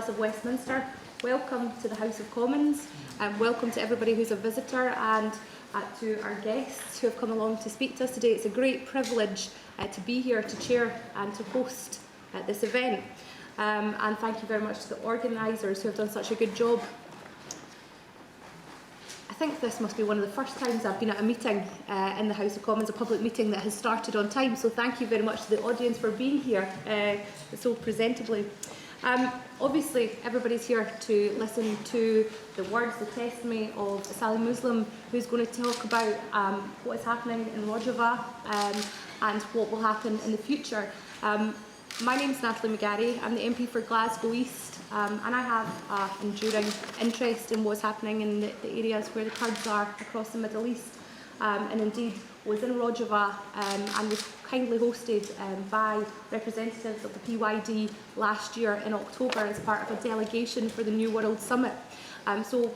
Palace of Westminster. Welcome to the House of Commons, and welcome to everybody who's a visitor and to our guests who have come along to speak to us today. It's a great privilege to be here to chair and to host this event. And thank you very much to the organisers who have done such a good job. I think this must be one of the first times I've been at a meeting in the House of Commons, a public meeting that has started on time, so thank you very much to the audience for being here so presentably. Obviously, everybody's here to listen to the words, the testimony of Saleh Muslim, who's going to talk about what is happening in Rojava and what will happen in the future. My name's Natalie McGarry. I'm the MP for Glasgow East, and I have an enduring interest in what's happening in the areas where the Kurds are across the Middle East, and indeed was in Rojava and was kindly hosted by representatives of the PYD last year in October as part of a delegation for the New World Summit. So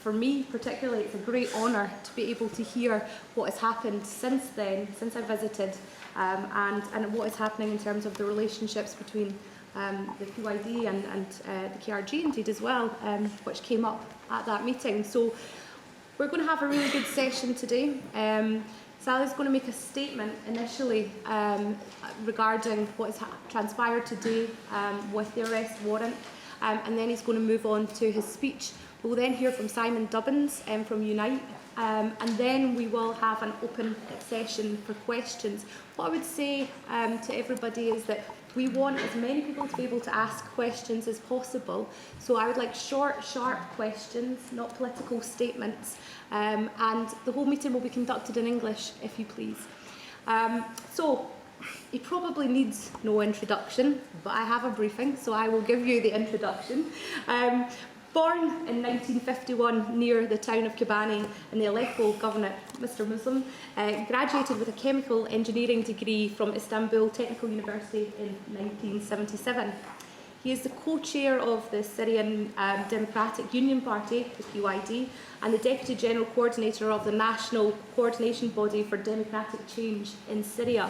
for me particularly, it's a great honour to be able to hear what has happened since then, since I visited, and what is happening in terms of the relationships between the PYD and the KRG indeed as well, which came up at that meeting. So we're going to have a really good session today. Saleh's going to make a statement initially regarding what has transpired today with the arrest warrant, and then he's going to move on to his speech. We'll then hear from Simon Dubbins from Unite, and then we will have an open session for questions. What I would say to everybody is that we want as many people to be able to ask questions as possible. So I would like short, sharp questions, not political statements. And the whole meeting will be conducted in English, if you please. So he probably needs no introduction, but I have a briefing, so I will give you the introduction. Born in 1951 near the town of Kobani in the Aleppo Governorate, Mr. Muslim graduated with a chemical engineering degree from Istanbul Technical University in 1977. He is the co-chair of the Syrian Democratic Union Party, the PYD, and the Deputy General Coordinator of the National Coordination Body for Democratic Change in Syria.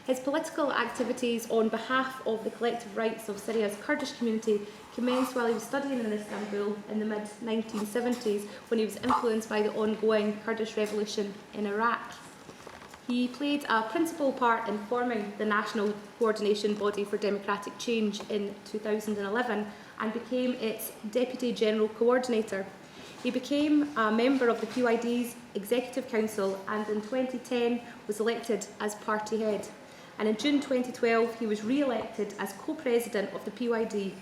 His political activities on behalf of the collective rights of Syria's Kurdish community commenced while he was studying in Istanbul in the mid-1970s, when he was influenced by the ongoing Kurdish revolution in Iraq. He played a principal part in forming the National Coordination Body for Democratic Change in 2011 and became its Deputy General Coordinator. He became a member of the PYD's Executive Council and in 2010 was elected as party head. And in June 2012 he was re-elected as co-president of the PYD.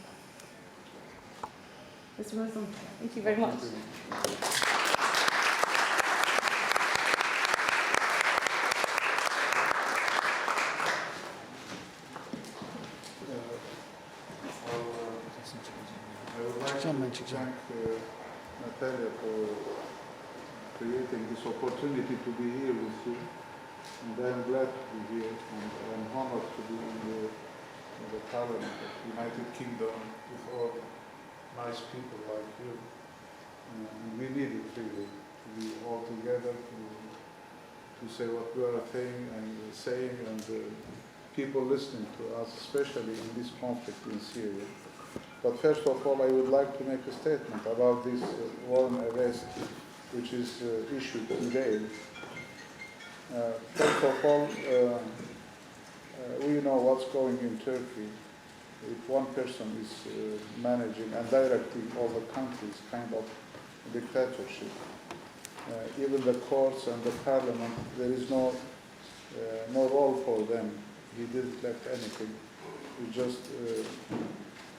Mr. Muslim, thank you very much. I would like to thank Natalia for creating this opportunity to be here with you. And I am glad to be here, and I am honored to be in the Parliament of the United Kingdom with all nice people like you. And we need it really, to be all together, to say what we are saying, and people listening to us, especially in this conflict in Syria. But first of all, I would like to make a statement about this warrant arrest, which is issued today. First of all, we know what's going in Turkey. If one person is managing and directing all the countries, kind of dictatorship. Even the courts and the parliament, there is no role for them. He didn't left anything. He just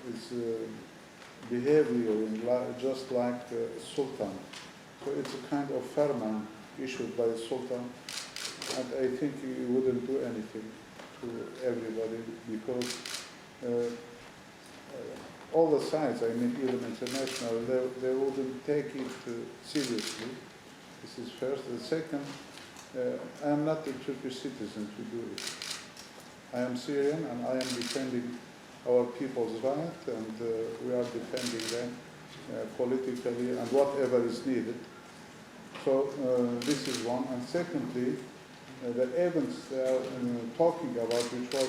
is behaving just like the Sultan. So it's a kind of firman issued by the Sultan, and I think he wouldn't do anything to everybody because all the sides, I mean even international, they wouldn't take it seriously. This is first. The second, I am not a Turkish citizen to do it. I am Syrian and I am defending our people's right, and we are defending them politically and whatever is needed. So this is one. And secondly, the events they are talking about, which was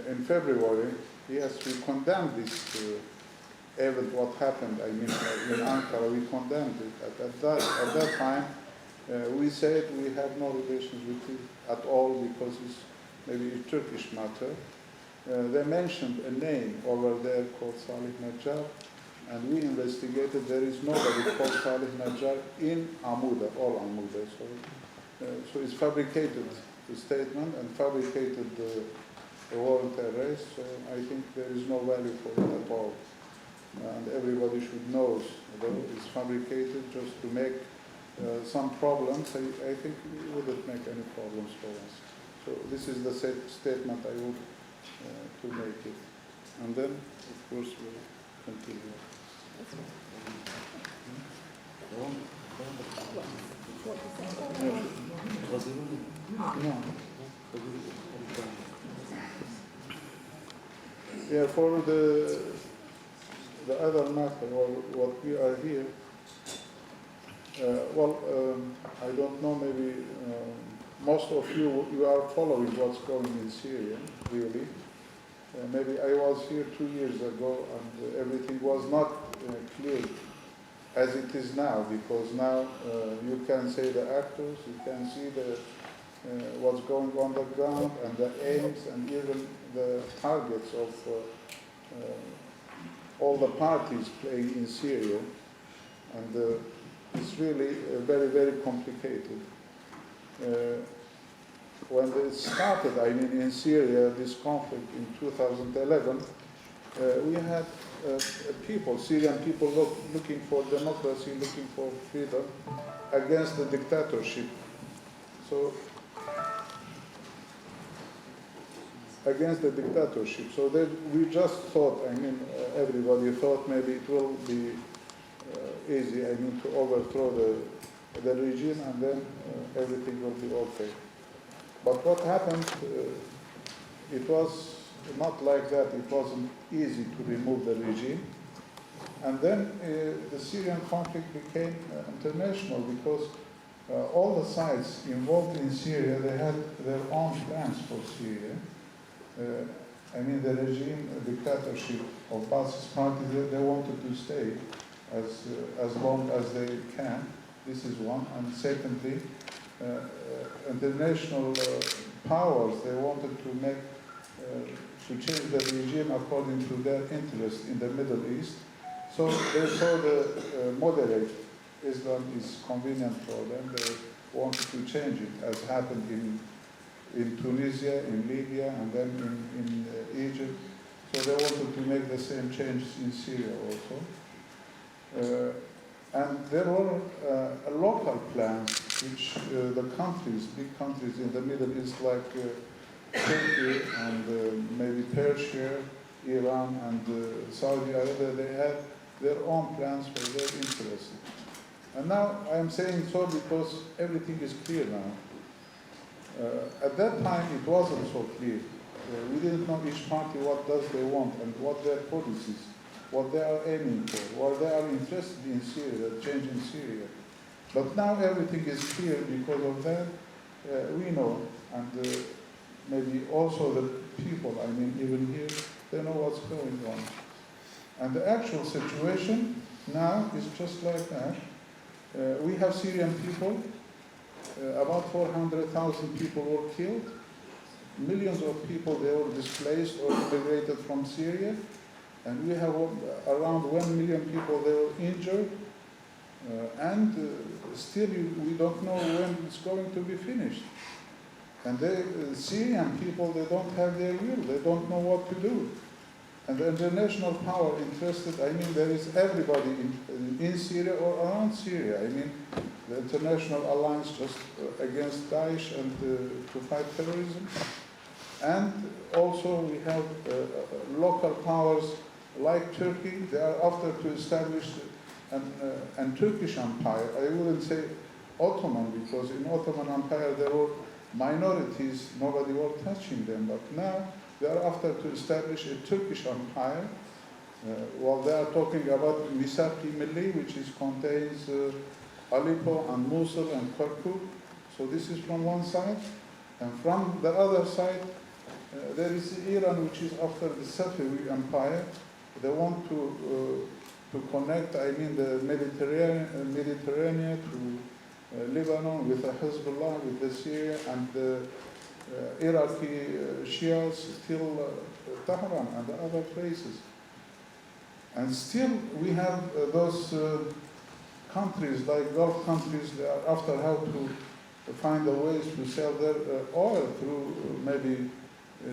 in February yes, we condemn this event, what happened, I mean, in Ankara, we condemned it. At that time, we said we have no relations with it at all because it's maybe a Turkish matter. They mentioned a name over there called Saleh Najjar, and we investigated. There is nobody called Saleh Najjar in Amuda, all Amuda. So it's fabricated statement and fabricated warrant arrest. So I think there is no value for it at all. And everybody should know, though it's fabricated just to make some problems. I think it wouldn't make any problems for us. So this is the statement I would to make it. And then, of course, we'll continue. Yeah, for the other matter, or what we are here, I don't know, maybe most of you are following what's going in Syria, really. Maybe I was here 2 years ago and everything was not clear as it is now, because now you can see the actors, you can see what's going on the ground and the aims and even the targets of all the parties playing in Syria. And it's really very, very complicated. When it started, I mean, in Syria, this conflict in 2011, we had people, Syrian people looking for democracy, looking for freedom against the dictatorship. So, against the dictatorship. So we just thought, I mean, everybody thought maybe it will be easy, I mean, to overthrow the regime and then everything will be okay. But what happened, it was not like that. It wasn't easy to remove the regime. And then the Syrian conflict became international because all the sides involved in Syria, they had their own plans for Syria. I mean, the regime, the dictatorship of Ba'athist party, they wanted to stay as long as they can. This is one. And secondly, international powers, they wanted to make, to change the regime according to their interest in the Middle East. So they saw the moderate Islam is convenient for them. They wanted to change it, as happened in Tunisia, in Libya, and then in Egypt. So they wanted to make the same changes in Syria also. And there were local plans which the countries, big countries in the Middle East like Turkey and maybe Persia, Iran and Saudi Arabia, they had their own plans for their interests. And now I'm saying so because everything is clear now. At that time it wasn't so clear. We didn't know each party what does they want and what their policies, what they are aiming for, what they are interested in Syria, the change in Syria. But now everything is clear because of that. We know, and maybe also the people, I mean, even here, they know what's going on. And the actual situation now is just like that. We have Syrian people, about 400,000 people were killed. Millions of people, they were displaced or immigrated from Syria. And we have around 1 million people, they were injured. And still we don't know when it's going to be finished. And the Syrian people, they don't have their will. They don't know what to do. And the international power interested, I mean, there is everybody in Syria or around Syria. I mean, the international alliance just against Daesh and to fight terrorism. And also we have local powers like Turkey. They are after to establish an Turkish empire. I wouldn't say Ottoman, because in Ottoman Empire there were minorities, nobody was touching them. But now they are after to establish a Turkish empire. While they are talking about Misaki Milli, which contains Aleppo and Mosul and Kirkuk. So this is from one side. And from the other side, There is Iran, which is after the Safavid Empire. They want to connect, I mean, the Mediterranean to Lebanon with the Hezbollah, with the Syria, and the Iraqi Shias, still Tehran and the other places. And still we have those countries, like Gulf countries, they are after how to find the ways to sell their oil through maybe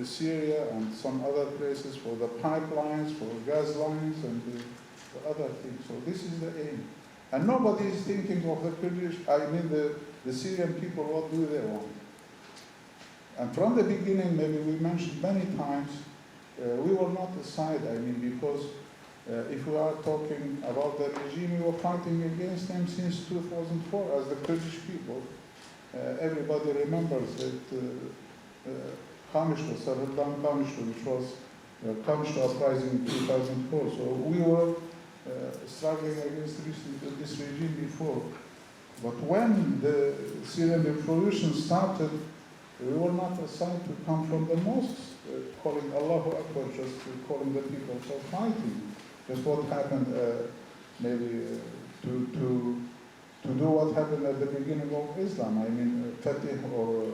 Syria and some other places for the pipelines, for gas lines, and the other things. So this is the aim. And nobody is thinking of the Kurdish, I mean the Syrian people, what do they want? And from the beginning, maybe we mentioned many times, we were not aside, I mean, because if we are talking about the regime, we were fighting against them since 2004 as the Kurdish people. Everybody remembers that Kamishlo, Sarıdan Kamishlo, which was Kamishlo uprising in 2004. So we were struggling against this regime before. But when the Syrian revolution started, we were not assigned to come from the mosques, calling Allahu Akbar, just calling the people for fighting. That's what happened, maybe to do what happened at the beginning of Islam. I mean, Fatih or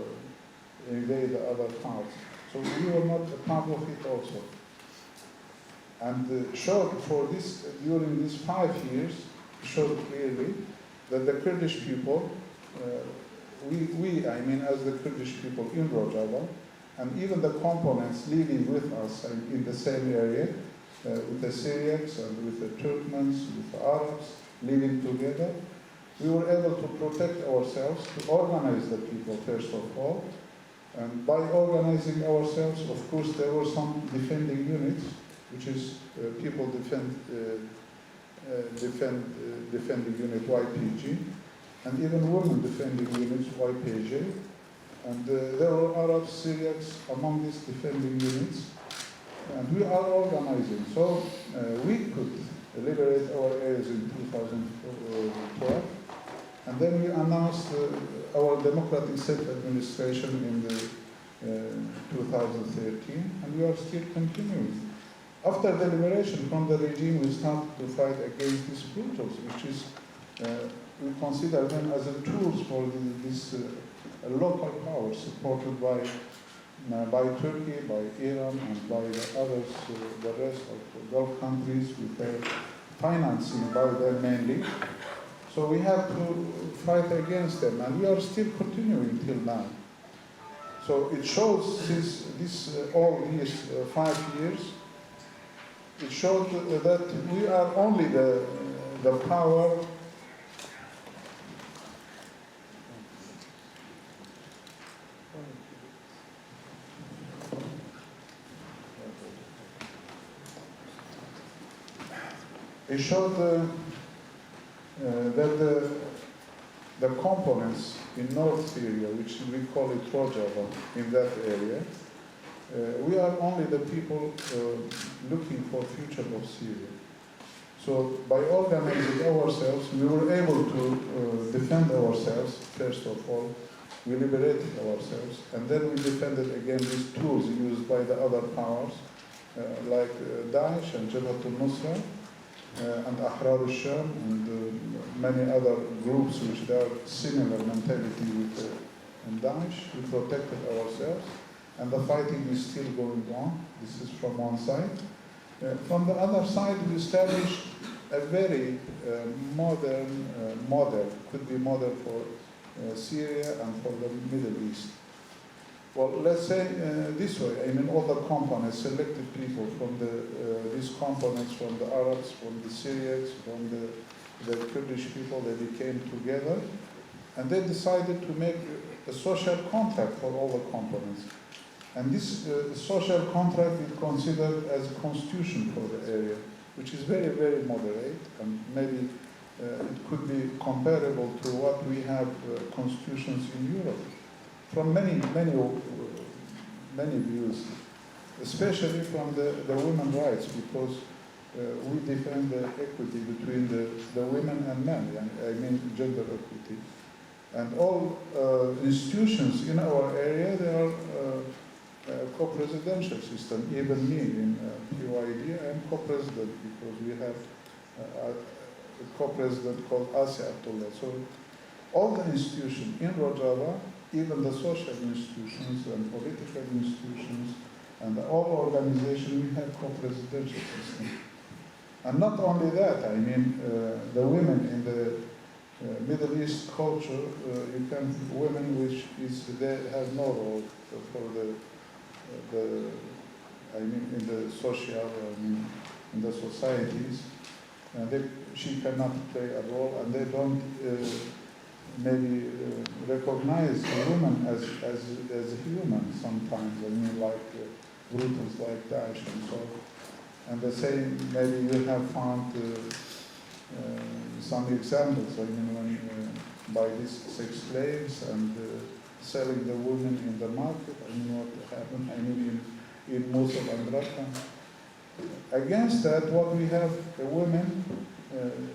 invade the other parts. So we were not a part of it also. And showed for this, during these 5 years, showed clearly that the Kurdish people, I mean as the Kurdish people in Rojava, and even the components living with us in the same area, with the Syrians and with the Turkmens, with the Arabs, living together, we were able to protect ourselves, to organize the people first of all. And by organizing ourselves, of course, there were some defending units, which is people defending unit YPG, and even women defending units YPJ. And there were Arabs, Syrians among these defending units. And we are organizing. So we could liberate our areas in 2012. And then we announced our democratic self-administration in the 2013, and we are still continuing. After the liberation from the regime, we started to fight against these brutals, which is, we consider them as a tools for this local power supported by Turkey, by Iran, and by the others, the rest of the Gulf countries, with their financing by them mainly. So we have to fight against them, and we are still continuing till now. So it shows, since this all these 5 years, it showed that we are only the power. It showed that the components in North Syria, which we call it Rojava, in that area, we are only the people looking for future of Syria. So by organizing ourselves, we were able to defend ourselves, first of all. We liberated ourselves, and then we defended again these tools used by the other powers, like Daesh and Jabhat al-Nusra, and Ahrar al-Sham, and many other groups which are similar mentality with Daesh. We protected ourselves, and the fighting is still going on. This is from one side. From the other side, we established a very modern model, could be model for Syria and for the Middle East. Well, let's say this way, I mean all the components, selected people from these components, from the Arabs, from the Syrians, from the Kurdish people, they became together, and they decided to make a social contract for all the components. And this social contract is considered as a constitution for the area, which is very, very moderate, and maybe it could be comparable to what we have constitutions in Europe, from many views, especially from the women's rights, because we defend the equity between the women and men, I mean gender equity. And all institutions in our area, they are co-presidential system. Even me in PYD, I am co-president because we have a co-president called Abdullah. So all the institutions in Rojava, even the social institutions and political institutions and all organizations, we have co-presidential system. And not only that, I mean, the women in the Middle East culture, you can, women which is, they have no role for I mean, in the social, in the societies. She cannot play a role, and they don't maybe recognize a woman as a human sometimes. I mean, like Brutus, like Daesh, and so. And the same, maybe you have found some examples. I mean, when by these sex slaves and selling the women in the market. I mean, what happened? I mean, in Mosul and Raqqa. Against that, what we have, a woman.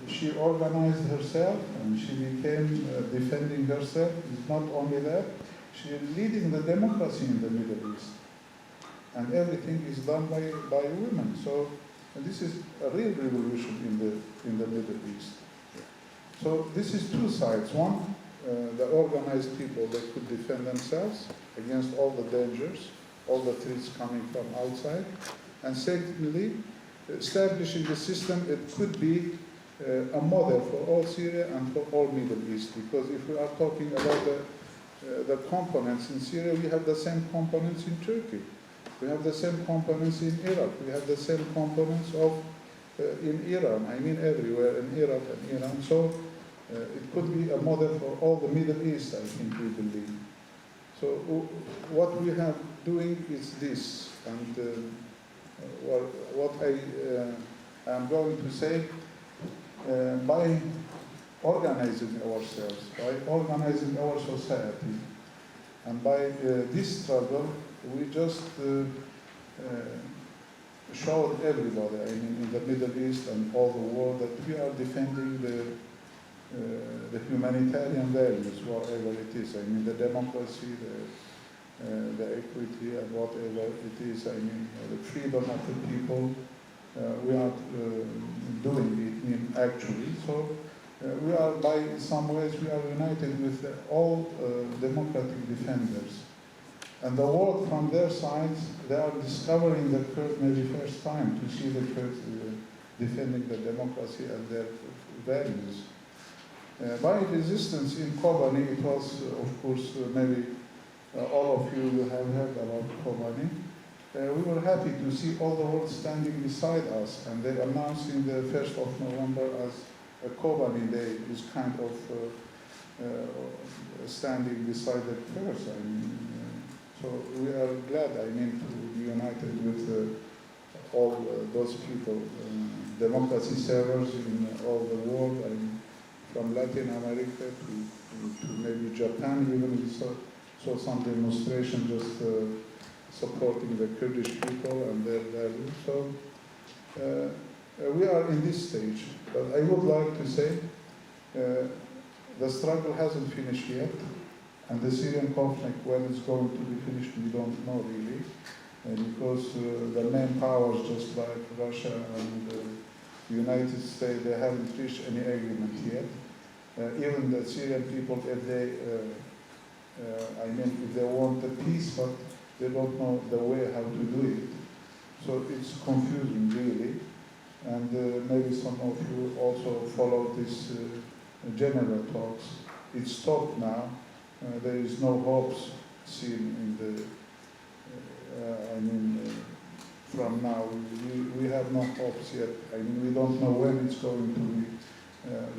She organized herself and she became defending herself. It's not only that, she is leading the democracy in the Middle East. And everything is done by women. So this is a real revolution in the Middle East. So this is two sides. One, the organized people that could defend themselves against all the dangers, all the threats coming from outside. And secondly, establishing the system, it could be a model for all Syria and for all Middle East, because if we are talking about the components in Syria, we have the same components in Turkey. We have the same components in Iraq. We have the same components in Iran. I mean everywhere in Iraq and Iran. So it could be a model for all the Middle East, I think we believe. So what we have doing is this, and what I am going to say, by organizing ourselves, by organizing our society, and by this struggle, we just showed everybody, I mean, in the Middle East and all the world, that we are defending the humanitarian values, whatever it is. I mean, the democracy, the equity, and whatever it is. I mean, the freedom of the people. We are doing it actually. So we are, by some ways, we are united with all democratic defenders. And the world from their sides, they are discovering the Kurds maybe first time to see the Kurds defending the democracy and their values. By resistance in Kobani, it was, of course, maybe all of you have heard about Kobani. We were happy to see all the world standing beside us, and they announcing the 1st of November as a Kobani Day, is kind of standing beside the Kurds. I mean, so we are glad, I mean, to be united with all those people, democracy servers in all the world, I mean, from Latin America to maybe Japan. Even we saw some demonstration just supporting the Kurdish people and their values. So we are in this stage, but I would like to say the struggle hasn't finished yet, and the Syrian conflict, when it's going to be finished, we don't know really, because the main powers, just like Russia and the United States, they haven't reached any agreement yet. Even the Syrian people, if they, I mean, if they want the peace, but they don't know the way how to do it. So it's confusing, really. And maybe some of you also followed this general talks. It's stopped now. There is no hopes seen in the, I mean, from now. We have no hopes yet. I mean, we don't know when it's going to be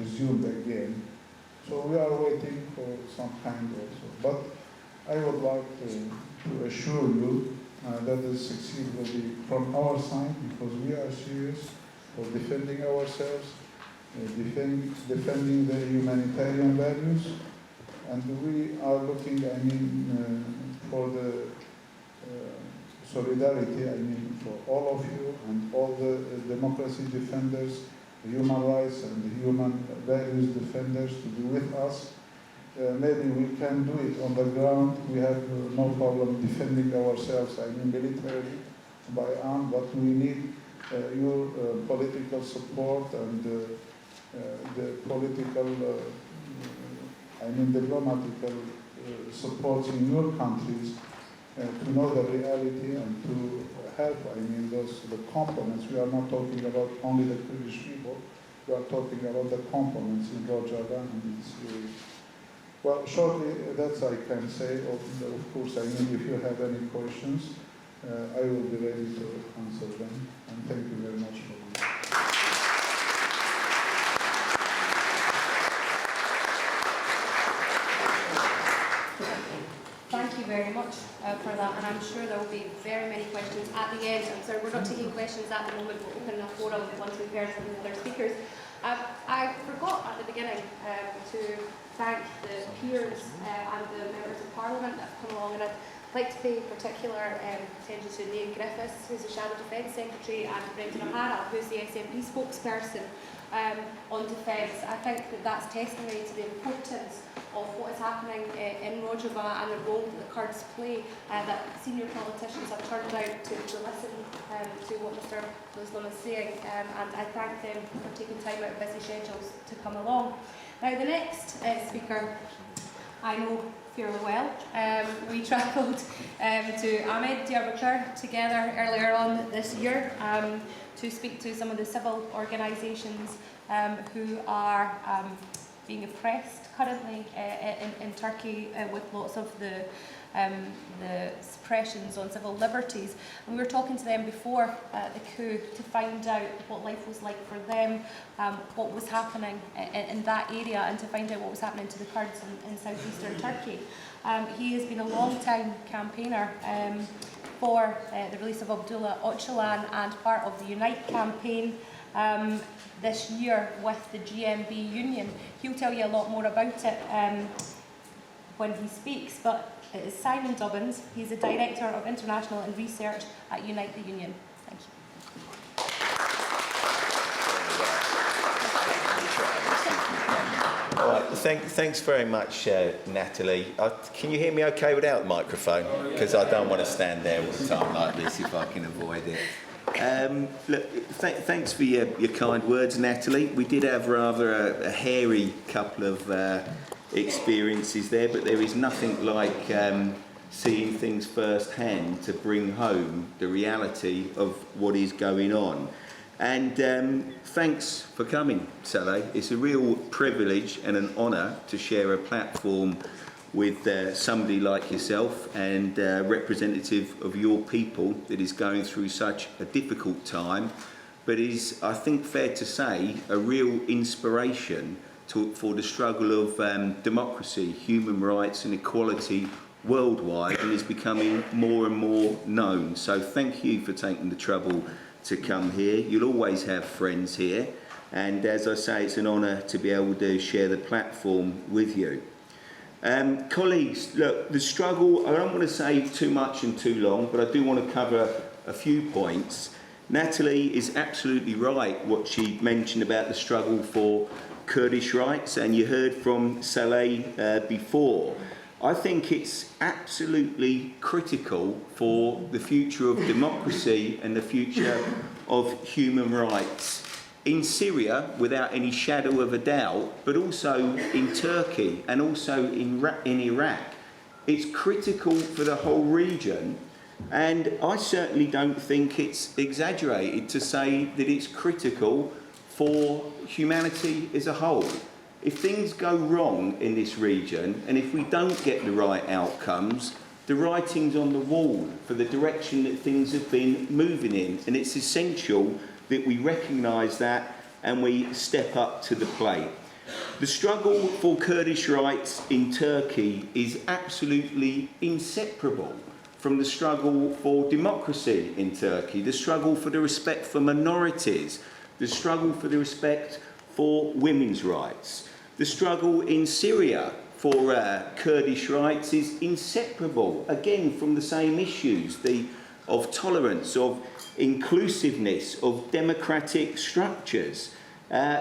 resumed again. So we are waiting for some kind also. But I would like to assure you that the succeed will be from our side, because we are serious for defending ourselves, defending the humanitarian values, and we are looking, I mean, for the solidarity, I mean, for all of you and all the democracy defenders, the human rights and the human values defenders to be with us maybe we can do it on the ground. We have no problem defending ourselves, I mean militarily, by arm, but we need your political support and the political, diplomatical support in your countries to know the reality and to help, the components. We are not talking about only the Kurdish people, we are talking about the components in Rojava and its well, shortly, that's I can say. Of course, if you have any questions, I will be ready to answer them. And thank you very much for that. Thank you very much for that, and I'm sure there will be very many questions at the end. I'm sorry, we're not taking questions at the moment. We'll open a forum once we've heard from the other speakers. I forgot at the beginning to thank the peers and the members of Parliament that have come along, and I'd like to pay particular attention to Niamh Griffiths, who's the Shadow Defence Secretary, and Brendan O'Hara, who's the SNP spokesperson on defence. I think that that's testimony to the importance of what is happening in Rojava and the role that the Kurds play, that senior politicians have turned out to listen to what Mr. Muslim is saying, and I thank them for taking time out of busy schedules to come along. Now the next speaker I know fairly well. We travelled to Ahmed Diyarbakir together earlier on this year to speak to some of the civil organisations who are being oppressed currently in Turkey with lots of the suppressions on civil liberties. And we were talking to them before the coup to find out what life was like for them, what was happening in that area, and to find out what was happening to the Kurds in southeastern Turkey. He has been a long-time campaigner for the release of Abdullah Öcalan and part of the Unite campaign this year with the GMB Union. He'll tell you a lot more about it when he speaks, but it is Simon Dubbins. He's the Director of International and Research at Unite the Union. Thank you. All right, thanks very much, Natalie. Can you hear me okay without the microphone? Because I don't want to stand there all the time like this if I can avoid it. Look, thanks for your kind words, Natalie. We did have rather a hairy couple of experiences there, but there is nothing like seeing things firsthand to bring home the reality of what is going on. And thanks for coming, Saleh. It's a real privilege and an honour to share a platform with somebody like yourself and representative of your people that is going through such a difficult time, but is, I think, fair to say, a real inspiration for the struggle of democracy, human rights and equality worldwide, and is becoming more and more known. So thank you for taking the trouble to come here. You'll always have friends here, and as I say, it's an honour to be able to share the platform with you. Colleagues, look, the struggle, I don't want to say too much and too long, but I do want to cover a few points. Natalie is absolutely right what she mentioned about the struggle for Kurdish rights, and you heard from Saleh before. I think it's absolutely critical for the future of democracy and the future of human rights in Syria, without any shadow of a doubt, but also in Turkey and also in Iraq. It's critical for the whole region, and I certainly don't think it's exaggerated to say that it's critical for humanity as a whole. If things go wrong in this region, and if we don't get the right outcomes, the writing's on the wall for the direction that things have been moving in, and it's essential that we recognise that and we step up to the plate. The struggle for Kurdish rights in Turkey is absolutely inseparable from the struggle for democracy in Turkey, the struggle for the respect for minorities, the struggle for the respect for women's rights. The struggle in Syria for Kurdish rights is inseparable, again, from the same issues, of tolerance, of inclusiveness, of democratic structures.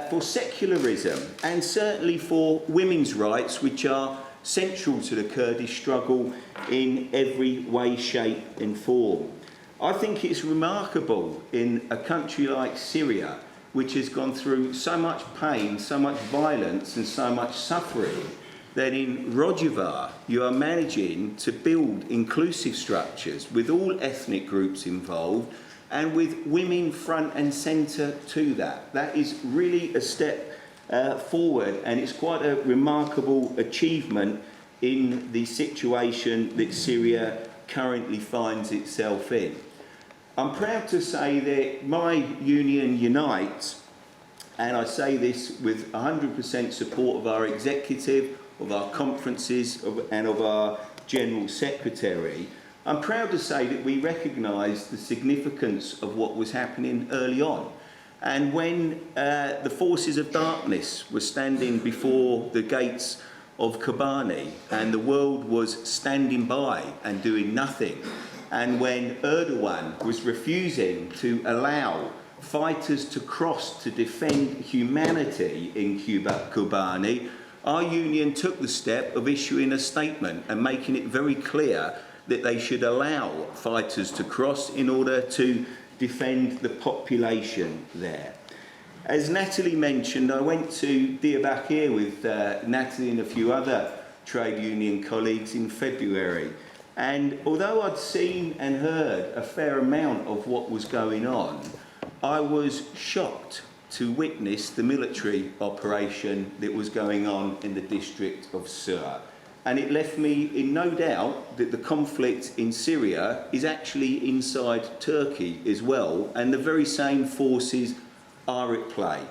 for secularism, and certainly for women's rights, which are central to the Kurdish struggle in every way, shape and form. I think it's remarkable in a country like Syria, which has gone through so much pain, so much violence and so much suffering, that in Rojava you are managing to build inclusive structures with all ethnic groups involved and with women front and centre to that. That is really a step forward, and it's quite a remarkable achievement in the situation that Syria currently finds itself in. I'm proud to say that my union unites, and I say this with 100% support of our executive, of our conferences and of our General Secretary. I'm proud to say that we recognise the significance of what was happening early on. And when the forces of darkness were standing before the gates of Kobani and the world was standing by and doing nothing, and when Erdogan was refusing to allow fighters to cross to defend humanity in Kobani, our union took the step of issuing a statement and making it very clear that they should allow fighters to cross in order to defend the population there. As Natalie mentioned, I went to Diyarbakir with Natalie and a few other trade union colleagues in February. And although I'd seen and heard a fair amount of what was going on, I was shocked to witness the military operation that was going on in the district of Sur. And it left me in no doubt that the conflict in Syria is actually inside Turkey as well, and the very same forces are at play.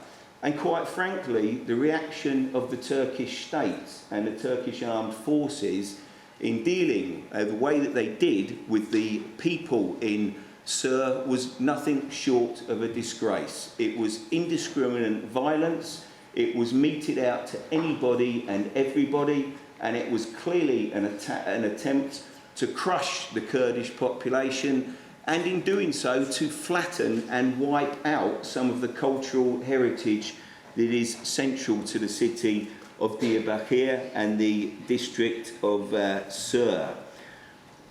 And quite frankly, the reaction of the Turkish state and the Turkish armed forces in dealing the way that they did with the people in Sur was nothing short of a disgrace. It was indiscriminate violence, it was meted out to anybody and everybody, and it was clearly an attempt to crush the Kurdish population, and in doing so to flatten and wipe out some of the cultural heritage that is central to the city of Diyarbakir and the district of Sur.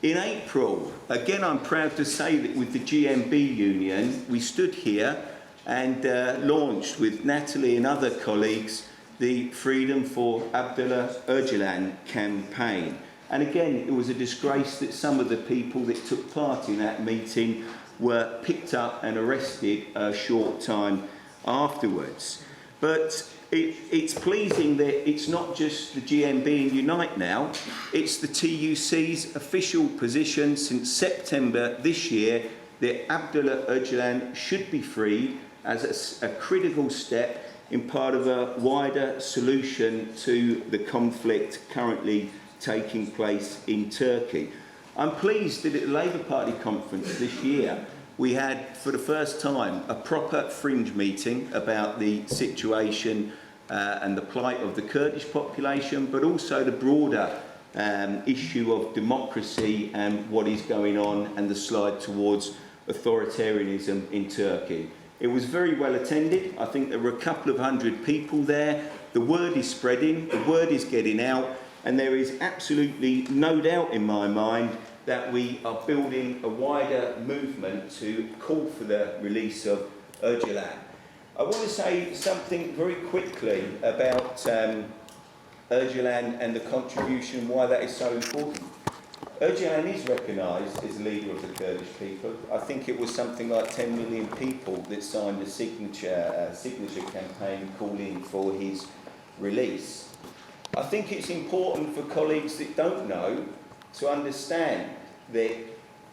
In April, again I'm proud to say that with the GMB union, we stood here and launched with Natalie and other colleagues the Freedom for Abdullah Öcalan campaign. And again, it was a disgrace that some of the people that took part in that meeting were picked up and arrested a short time afterwards. But it's pleasing that it's not just the GMB and Unite now, it's the TUC's official position since September this year that Abdullah Öcalan should be freed as a critical step in part of a wider solution to the conflict currently taking place in Turkey. I'm pleased that at the Labour Party conference this year we had for the first time a proper fringe meeting about the situation and the plight of the Kurdish population, but also the broader issue of democracy and what is going on and the slide towards authoritarianism in Turkey. It was very well attended. I think there were a couple of hundred people there. The word is spreading, the word is getting out, and there is absolutely no doubt in my mind that we are building a wider movement to call for the release of Öcalan. I want to say something very quickly about Öcalan and the contribution, why that is so important. Öcalan is recognised as a leader of the Kurdish people. I think it was something like 10 million people that signed a signature campaign calling for his release. I think it's important for colleagues that don't know to understand that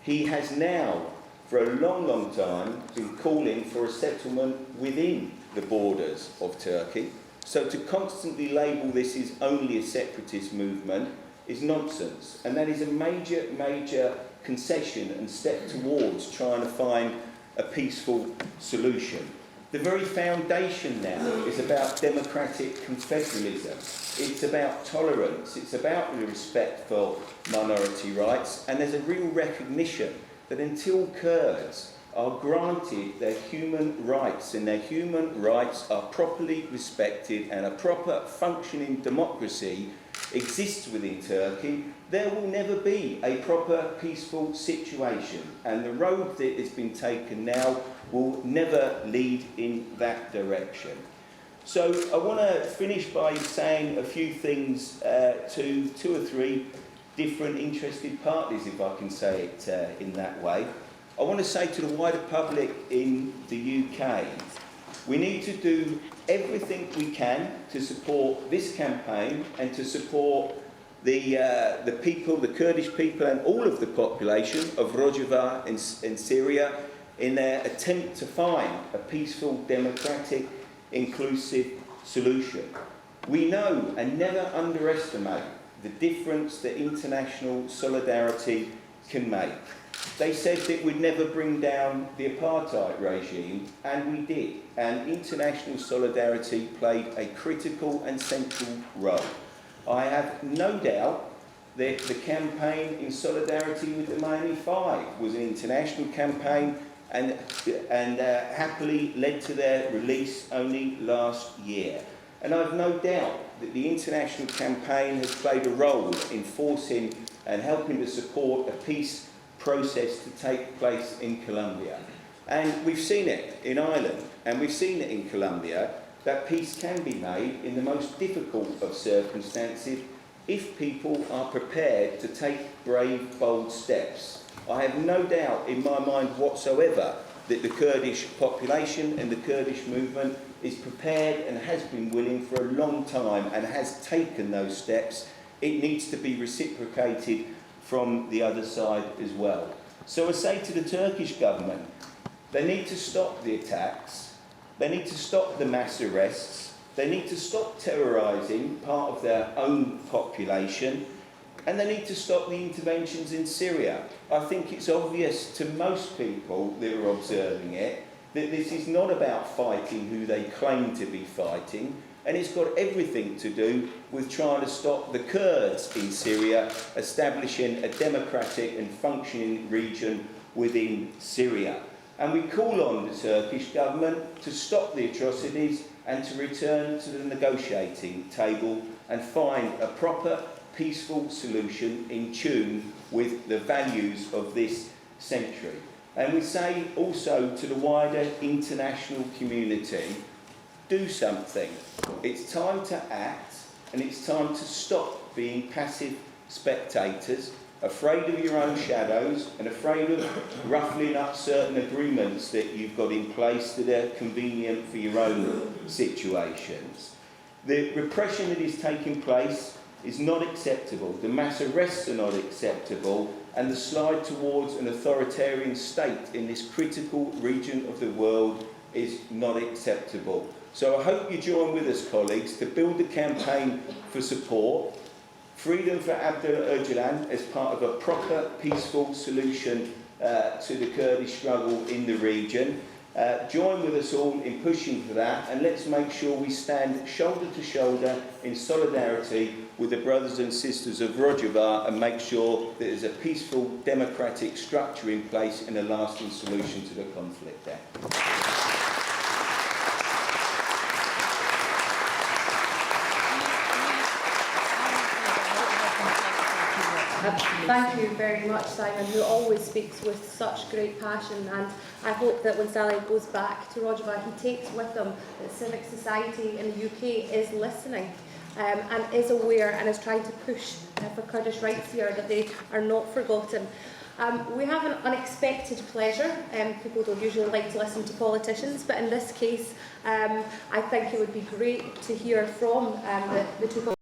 he has now, for a long, long time, been calling for a settlement within the borders of Turkey. So to constantly label this as only a separatist movement is nonsense, and that is a major, major concession and step towards trying to find a peaceful solution. The very foundation now is about democratic confederalism. It's about tolerance, it's about the respect for minority rights, and there's a real recognition that until Kurds are granted their human rights, and their human rights are properly respected, and a proper functioning democracy exists within Turkey, there will never be a proper peaceful situation, and the road that has been taken now will never lead in that direction. So I want to finish by saying a few things to 2 or 3 different interested parties, if I can say it in that way. I want to say to the wider public in the UK, we need to do everything we can to support this campaign and to support the people, the Kurdish people and all of the population of Rojava in Syria in their attempt to find a peaceful, democratic, inclusive solution. We know and never underestimate the difference that international solidarity can make. They said that we'd never bring down the apartheid regime, and we did. And international solidarity played a critical and central role. I have no doubt that the campaign in solidarity with the Miami 5 was an international campaign and happily led to their release only last year. And I've no doubt that the international campaign has played a role in forcing and helping to support a peace process to take place in Colombia. And we've seen it in Ireland, and we've seen it in Colombia, that peace can be made in the most difficult of circumstances if people are prepared to take brave, bold steps. I have no doubt in my mind whatsoever that the Kurdish population and the Kurdish movement is prepared and has been willing for a long time and has taken those steps. It needs to be reciprocated from the other side as well. So I say to the Turkish government, they need to stop the attacks, they need to stop the mass arrests, they need to stop terrorising part of their own population, and they need to stop the interventions in Syria. I think it's obvious to most people that are observing it that this is not about fighting who they claim to be fighting, and it's got everything to do with trying to stop the Kurds in Syria establishing a democratic and functioning region within Syria. And we call on the Turkish government to stop the atrocities and to return to the negotiating table and find a proper, peaceful solution in tune with the values of this century. And we say also to the wider international community, do something. It's time to act, and it's time to stop being passive spectators, afraid of your own shadows and afraid of ruffling up certain agreements that you've got in place that are convenient for your own situations. The repression that is taking place is not acceptable. The mass arrests are not acceptable, and the slide towards an authoritarian state in this critical region of the world is not acceptable. So I hope you join with us, colleagues, to build a campaign for support, freedom for Abdullah Öcalan as part of a proper, peaceful solution to the Kurdish struggle in the region. Join with us all in pushing for that, and let's make sure we stand shoulder to shoulder in solidarity with the brothers and sisters of Rojava and make sure that there's a peaceful, democratic structure in place and a lasting solution to the conflict there. Thank you very much, Simon, who always speaks with such great passion, and I hope that when Saleh goes back to Rojava, he takes with him that civic society in the UK is listening and is aware and is trying to push for Kurdish rights here, that they are not forgotten. We have an unexpected pleasure. People don't usually like to listen to politicians, but in this case, I think it would be great to hear from the two